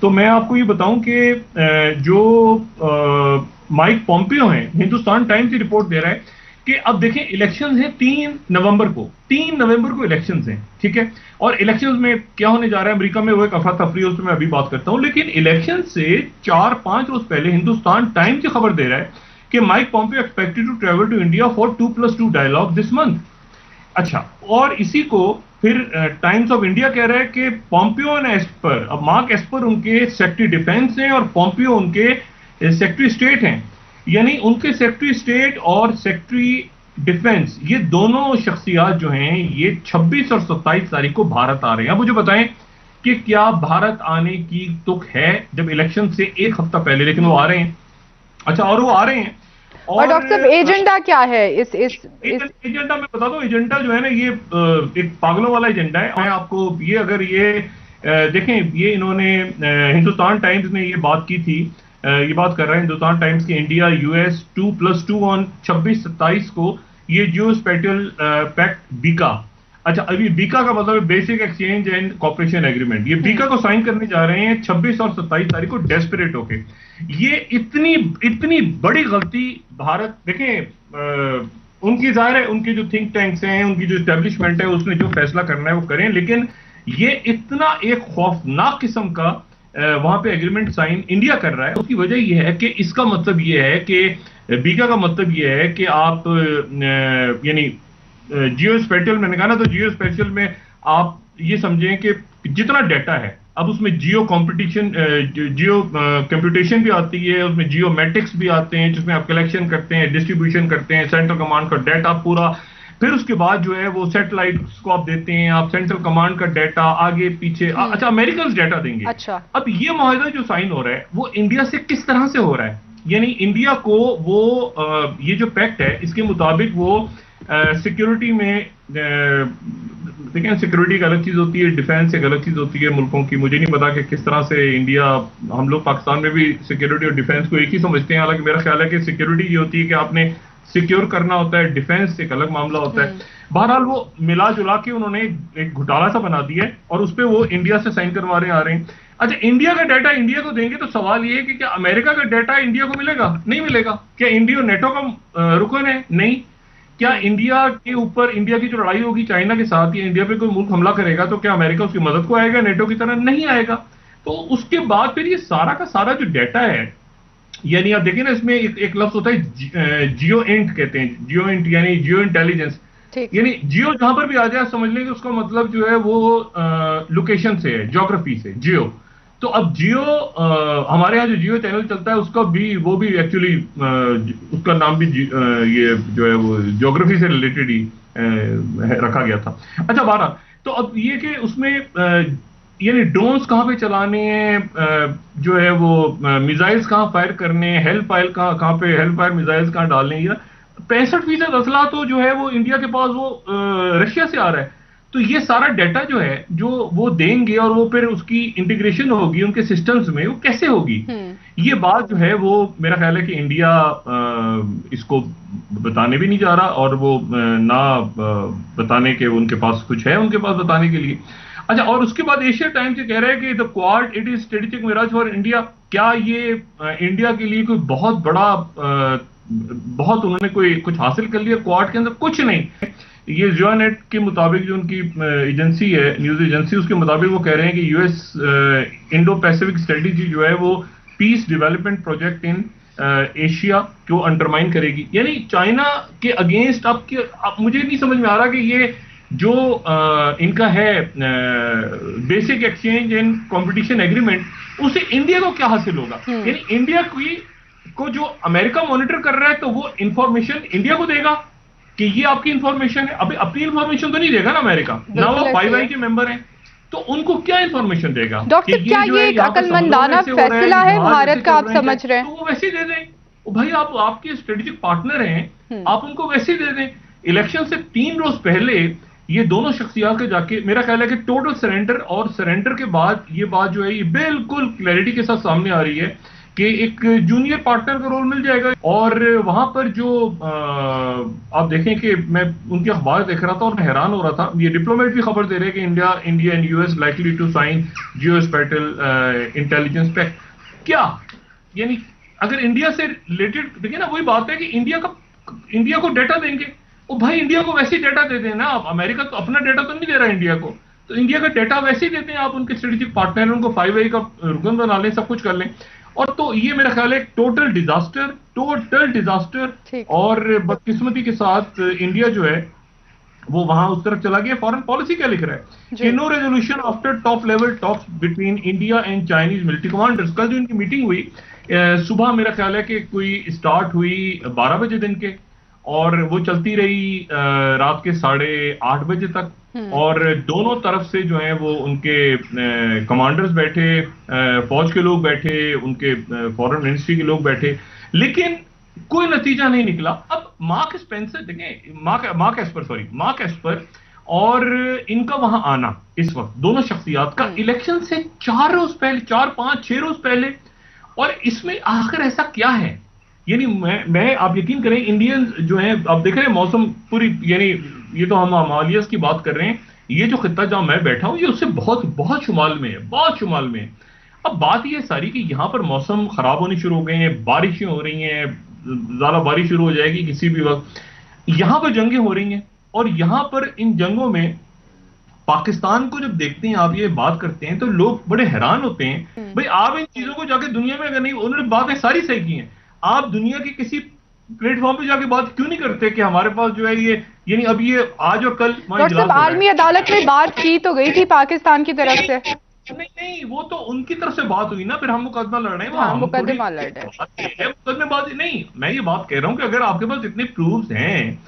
तो मैं आपको ये बताऊं कि जो माइक पॉम्पियो हैं, हिंदुस्तान टाइम्स की रिपोर्ट दे रहा है कि अब देखें इलेक्शंस हैं 3 नवंबर को इलेक्शंस हैं, ठीक है। और इलेक्शंस में क्या होने जा रहा है अमेरिका में, वो एक अफरा तफरी है, उस पर मैं अभी बात करता हूं। लेकिन इलेक्शन से 4-5 रोज पहले हिंदुस्तान टाइम्स की खबर दे रहा है कि Mike Pompeo expected to travel to India for 2+2 dialogue this month. अच्छा, और इसी को फिर टाइम्स ऑफ इंडिया कह रहा है कि पॉम्पियो एंड एस्पर, अब मार्क एस्पर उनके सेक्रेटरी डिफेंस हैं और पॉम्पियो उनके सेक्रेटरी स्टेट हैं। यानी उनके सेक्रेटरी स्टेट और सेक्रेटरी डिफेंस, ये दोनों शख्सियात जो हैं ये 26 और 27 तारीख को भारत आ रहे हैं। अब मुझे बताएं कि क्या भारत आने की तुक है जब इलेक्शन से एक हफ्ता पहले, लेकिन वो आ रहे हैं। अच्छा, और वो आ रहे हैं। और डॉक्टर साहब एजेंडा क्या है इस एजेंडा मैं बता दूं, एजेंडा जो है ना ये एक पागलों वाला एजेंडा है। मैं आपको ये, अगर ये देखें, ये इन्होंने हिंदुस्तान टाइम्स ने ये बात की थी, ये बात कर रहा है हिंदुस्तान टाइम्स की, इंडिया यूएस 2+2 ऑन 26-27 को ये जियो स्पेटियल पैक्ट बीका। अच्छा, अभी बीका का मतलब basic exchange and cooperation agreement, ये बीका को साइन करने जा रहे हैं 26 और 27 तारीख को डेस्परेट होके। ये इतनी बड़ी गलती भारत, देखें उनकी जाहिर है, उनके जो थिंक टैंक्स हैं, उनकी जो एस्टेब्लिशमेंट है, उसने जो फैसला करना है वो करें, लेकिन ये इतना एक खौफनाक किस्म का वहां पे एग्रीमेंट साइन इंडिया कर रहा है। उसकी वजह यह है कि इसका मतलब यह है कि बीका का मतलब यह है कि आप यानी जियो स्पेटियल, मैंने कहा ना, तो जियो स्पेटियल में आप ये समझें कि जितना डाटा है, अब उसमें जियो कंपटीशन, जियो कंप्यूटेशन भी आती है, उसमें जियोमेट्रिक्स भी आते हैं, जिसमें आप कलेक्शन करते हैं, डिस्ट्रीब्यूशन करते हैं, सेंट्रल कमांड का डाटा पूरा, फिर उसके बाद जो है वो सैटेलाइट्स को आप देते हैं, आप सेंट्रल कमांड का डाटा आगे पीछे। अच्छा, अमेरिकन डाटा देंगे। अच्छा, अब ये मुआहदा जो साइन हो रहा है वो इंडिया से किस तरह से हो रहा है, यानी इंडिया को वो ये जो पैक्ट है इसके मुताबिक वो सिक्योरिटी में, देखिए सिक्योरिटी एक अलग चीज होती है, डिफेंस एक अलग चीज होती है मुल्कों की। मुझे नहीं पता कि किस तरह से इंडिया, हम लोग पाकिस्तान में भी सिक्योरिटी और डिफेंस को एक ही समझते हैं, हालांकि मेरा ख्याल है कि सिक्योरिटी ये होती है कि आपने सिक्योर करना होता है, डिफेंस एक अलग मामला होता है। बहरहाल वो मिला जुला के उन्होंने एक घोटाला सा बना दिया है और उस पर वो इंडिया से साइन करवा रहे आ रहे हैं। अच्छा, इंडिया का डाटा इंडिया को देंगे तो सवाल ये है कि क्या अमेरिका का डाटा इंडिया को मिलेगा? नहीं मिलेगा। क्या इंडिया नेटो का रुकन है? नहीं। क्या इंडिया के ऊपर, इंडिया की जो लड़ाई होगी चाइना के साथ, या इंडिया पे कोई मुल्क हमला करेगा तो क्या अमेरिका उसकी मदद को आएगा नेटो की तरह? नहीं आएगा। तो उसके बाद फिर ये सारा का सारा जो डाटा है, यानी आप देखिए ना, इसमें एक लफ्ज होता है जियो इंट कहते हैं, जियो इंट यानी जियो इंटेलिजेंस, यानी जियो जहां पर भी आ जाए समझ लें कि उसका मतलब जो है वो लोकेशन से है, ज्योग्राफी से जियो। तो अब जियो, हमारे यहाँ जो जियो चैनल चलता है उसका भी, वो भी एक्चुअली उसका नाम भी ये जो है वो ज्योग्राफी से रिलेटेड ही रखा गया था। अच्छा, 12, तो अब ये कि उसमें यानी ड्रोन्स कहाँ पे चलाने हैं, जो है वो मिसाइल्स कहाँ फायर करने हैं, हेल फायर कहाँ पे, हेल फायर मिसाइल्स कहाँ डालने हैं। 65% असला तो जो है वो इंडिया के पास वो रशिया से आ रहा है। तो ये सारा डाटा जो है जो वो देंगे और वो फिर उसकी इंटीग्रेशन होगी उनके सिस्टम्स में, वो कैसे होगी? ये बात जो है वो मेरा ख्याल है कि इंडिया इसको बताने भी नहीं जा रहा, और वो ना बताने के उनके पास कुछ है उनके पास बताने के लिए। अच्छा, और उसके बाद एशिया टाइम्स ये कह रहा है कि the Quad it is strategic mirage for India. क्या ये इंडिया के लिए कोई बहुत बड़ा, बहुत उन्होंने कोई कुछ हासिल कर लिया क्वाड के अंदर? कुछ नहीं। ये जियोनेट के मुताबिक जो उनकी एजेंसी है, न्यूज एजेंसी, उसके मुताबिक वो कह रहे हैं कि यूएस इंडो पैसिफिक स्ट्रेटेजी जो है वो peace development project in Asia को अंडरमाइन करेगी। यानी चाइना के अगेंस्ट अब मुझे नहीं समझ में आ रहा कि ये जो इनका है basic exchange and competition agreement, उसे इंडिया को क्या हासिल होगा? यानी इंडिया को जो अमेरिका मॉनिटर कर रहा है तो वो इंफॉर्मेशन इंडिया को देगा कि ये आपकी इंफॉर्मेशन है। अभी अपनी इंफॉर्मेशन तो नहीं देगा ना अमेरिका, ना वो 5 के मेंबर हैं, तो उनको क्या इंफॉर्मेशन देगा? डॉक्टर, क्या ये एक अक्लमंदाना फैसला है भारत का, आप समझ रहे हैं? तो वो वैसे ही दे दें भाई, आप आपके स्ट्रेटेजिक पार्टनर हैं, आप उनको वैसे ही दे दें। इलेक्शन से 3 रोज पहले ये दोनों शख्सियात के जाके, मेरा ख्याल है कि टोटल सरेंडर, और सरेंडर के बाद ये बात जो है ये बिल्कुल क्लैरिटी के साथ सामने आ रही है कि एक जूनियर पार्टनर का रोल मिल जाएगा। और वहां पर जो आप देखें कि मैं उनकी अखबार देख रहा था और मैं हैरान हो रहा था, ये डिप्लोमेट भी खबर दे रहे हैं कि India and US likely to sign geospatial intelligence pact. क्या यानी अगर इंडिया से रिलेटेड देखिए ना, वही बात है कि इंडिया को डेटा देंगे। ओ भाई, इंडिया को वैसे डेटा दे दें ना आप। अमेरिका तो अपना डेटा तो नहीं दे रहा इंडिया को, तो इंडिया का डेटा वैसे ही देते हैं आप। उनके स्ट्रेटेजिक पार्टनर, उनको 5A का रुकन बना लें, सब कुछ कर लें। और तो ये मेरा ख्याल है टोटल डिजास्टर। और बदकिस्मती के साथ इंडिया जो है वो वहां उस तरफ चला गया। फॉरेन पॉलिसी क्या लिख रहा है कि no resolution after top level talks between India and Chinese military commanders. कल जो इनकी मीटिंग हुई सुबह, मेरा ख्याल है कि कोई स्टार्ट हुई 12 बजे दिन के, और वो चलती रही रात के 8:30 बजे तक। और दोनों तरफ से जो है वो उनके कमांडर्स बैठे, फौज के लोग बैठे, उनके फॉरेन मिनिस्ट्री के लोग बैठे, लेकिन कोई नतीजा नहीं निकला। अब मार्क स्पेंसर देखें, मार्क एस्पर और इनका वहां आना इस वक्त, दोनों शख्सियात का इलेक्शन से 4 रोज पहले, 4, 5, 6 रोज पहले। और इसमें आखिर ऐसा क्या है? यानी मैं आप यकीन करें, इंडियन जो है, आप देख रहे हैं मौसम पूरी, यानी ये तो हम हिमालयस की बात कर रहे हैं, ये जो खित्ता जहां मैं बैठा हूं ये उससे बहुत बहुत शुमाल में है, बहुत शुमाल में है। अब बात ये सारी कि यहां पर मौसम खराब होने शुरू हो गए हैं, बारिशें हो रही हैं, ज्यादा बारिश शुरू हो जाएगी किसी भी वक्त। यहां पर जंगें हो रही हैं, और यहां पर इन जंगों में पाकिस्तान को जब देखते हैं, आप ये बात करते हैं, तो लोग बड़े हैरान होते हैं। भाई आप इन चीजों को जाके दुनिया में, अगर नहीं, उन्होंने बातें सारी सही की हैं, आप दुनिया के किसी प्लेटफॉर्म पे जाके बात क्यों नहीं करते कि हमारे पास जो है ये, यानी अब ये आज और कल आलमी अदालत में बात की तो गई थी पाकिस्तान की तरफ से। नहीं, वो तो उनकी तरफ से बात हुई ना, फिर हम मुकदमा लड़ रहे हैं। हाँ, मुकदमा लड़ रहे हैं। मुकदमेबाजी नहीं, मैं ये बात कह रहा हूं कि अगर आपके पास इतने प्रूफ्स हैं